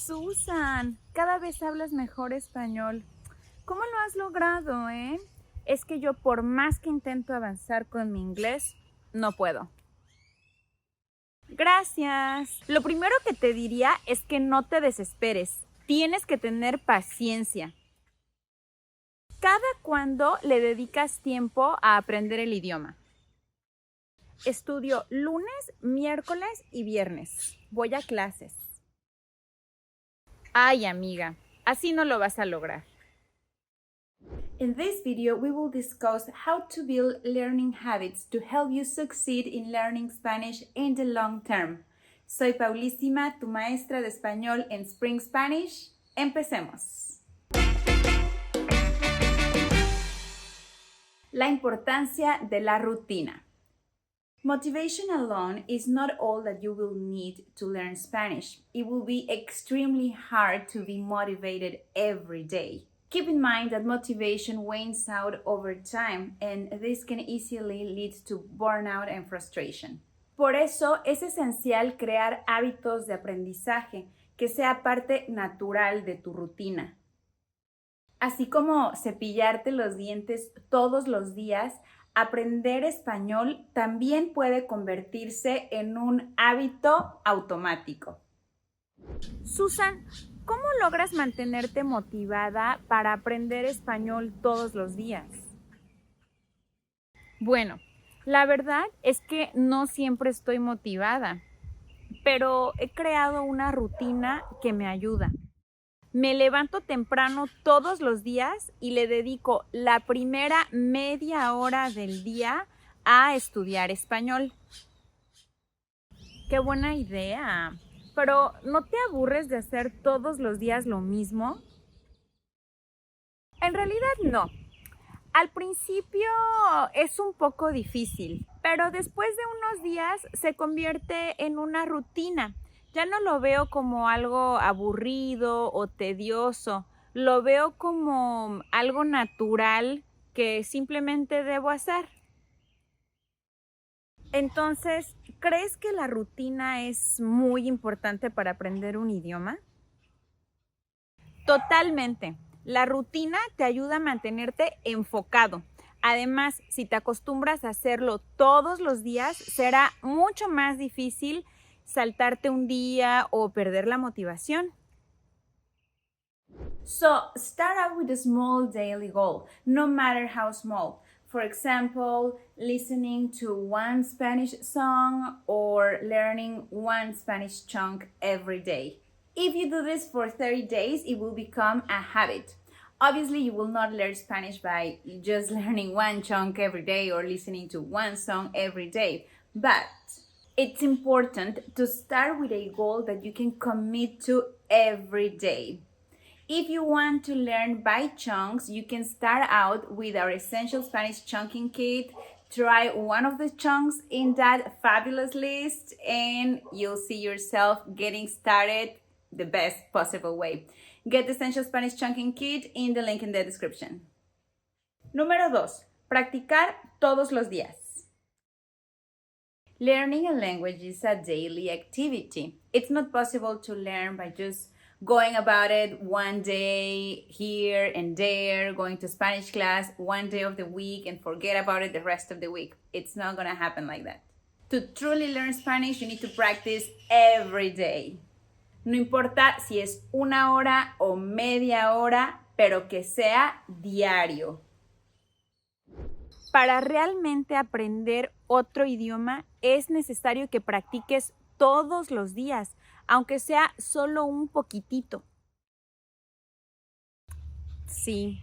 Susan, cada vez hablas mejor español. ¿Cómo lo has logrado, eh? Es que yo por más que intento avanzar con mi inglés, no puedo. Gracias. Lo primero que te diría es que no te desesperes. Tienes que tener paciencia. ¿Cada cuándo le dedicas tiempo a aprender el idioma? Estudio lunes, miércoles y viernes. Voy a clases. Ay, amiga, así no lo vas a lograr. In this video, we will discuss how to build learning habits to help you succeed in learning Spanish in the long term. Soy Paulísima, tu maestra de español en Spring Spanish. Empecemos. La importancia de la rutina. Motivation alone is not all that you will need to learn Spanish. It will be extremely hard to be motivated every day. Keep in mind that motivation wanes out over time, and this can easily lead to burnout and frustration. Por eso es esencial crear hábitos de aprendizaje que sea parte natural de tu rutina. Así como cepillarte los dientes todos los días, aprender español también puede convertirse en un hábito automático. Susan, ¿cómo logras mantenerte motivada para aprender español todos los días? Bueno, la verdad es que no siempre estoy motivada, pero he creado una rutina que me ayuda. Me levanto temprano todos los días y le dedico la primera media hora del día a estudiar español. ¡Qué buena idea! Pero, ¿no te aburres de hacer todos los días lo mismo? En realidad no. Al principio es un poco difícil, pero después de unos días se convierte en una rutina. Ya no lo veo como algo aburrido o tedioso, lo veo como algo natural que simplemente debo hacer. Entonces, ¿crees que la rutina es muy importante para aprender un idioma? Totalmente. La rutina te ayuda a mantenerte enfocado. Además, si te acostumbras a hacerlo todos los días, será mucho más difícil saltarte un día o perder la motivación. So, start out with a small daily goal, no matter how small. For example, listening to one Spanish song or learning one Spanish chunk every day. If you do this for 30 days, it will become a habit. Obviously, you will not learn Spanish by just learning one chunk every day or listening to one song every day, but it's important to start with a goal that you can commit to every day. If you want to learn by chunks, you can start out with our Essential Spanish Chunking Kit. Try one of the chunks in that fabulous list and you'll see yourself getting started the best possible way. Get the Essential Spanish Chunking Kit in the link in the description. Número 2. Practicar todos los días. Learning a language is a daily activity. It's not possible to learn by just going about it one day here and there, going to Spanish class one day of the week and forget about it the rest of the week. It's not going to happen like that. To truly learn Spanish, you need to practice every day. No importa si es una hora o media hora, pero que sea diario. Para realmente aprender otro idioma es necesario que practiques todos los días, aunque sea solo un poquitito. Sí,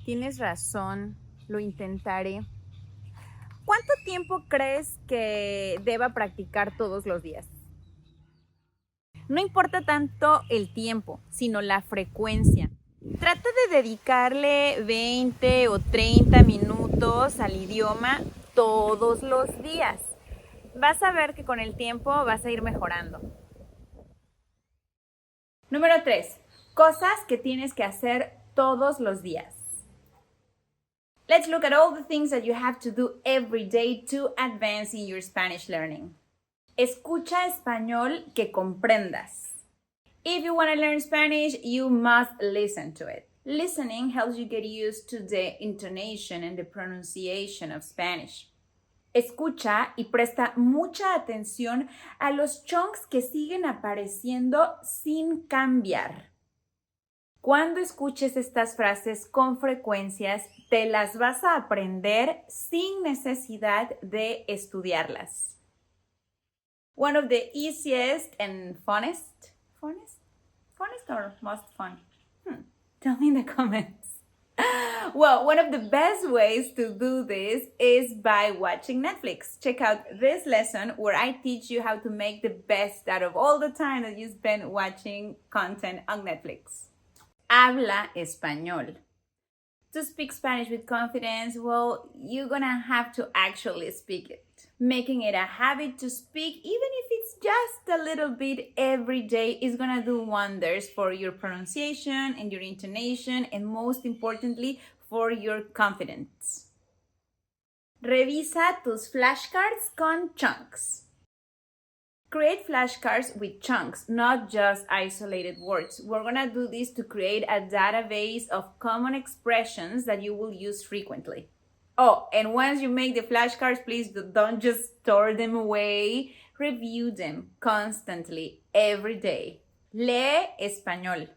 tienes razón, lo intentaré. ¿Cuánto tiempo crees que deba practicar todos los días? No importa tanto el tiempo, sino la frecuencia. Trata de dedicarle 20 o 30 minutos al idioma todos los días. Vas a ver que con el tiempo vas a ir mejorando. Número 3. Cosas que tienes que hacer todos los días. Let's look at all the things that you have to do every day to advance in your Spanish learning. Escucha español que comprendas. If you want to learn Spanish, you must listen to it. Listening helps you get used to the intonation and the pronunciation of Spanish. Escucha y presta mucha atención a los chunks que siguen apareciendo sin cambiar. Cuando escuches estas frases con frecuencias, te las vas a aprender sin necesidad de estudiarlas. One of the easiest and funnest or most fun? Tell me in the comments. Well, one of the best ways to do this is by watching Netflix. Check out this lesson where I teach you how to make the best out of all the time that you spend watching content on Netflix. Habla español. To speak Spanish with confidence, well, you're gonna have to actually speak it. Making it a habit to speak, even if it's just a little bit every day, is gonna do wonders for your pronunciation and your intonation, and most importantly, for your confidence. Revisa tus flashcards con chunks. Create flashcards with chunks, not just isolated words. We're gonna do this to create a database of common expressions that you will use frequently. Oh, and once you make the flashcards, please don't just store them away. Review them constantly, every day. Lee español.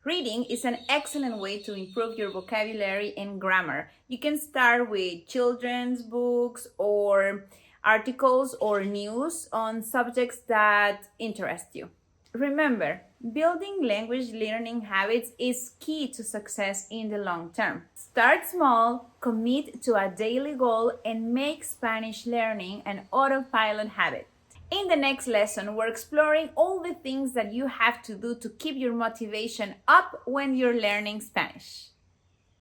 Reading is an excellent way to improve your vocabulary and grammar. You can start with children's books or articles or news on subjects that interest you. Remember, building language learning habits is key to success in the long term. Start small, commit to a daily goal, and make Spanish learning an autopilot habit. In the next lesson, we're exploring all the things that you have to do to keep your motivation up when you're learning Spanish.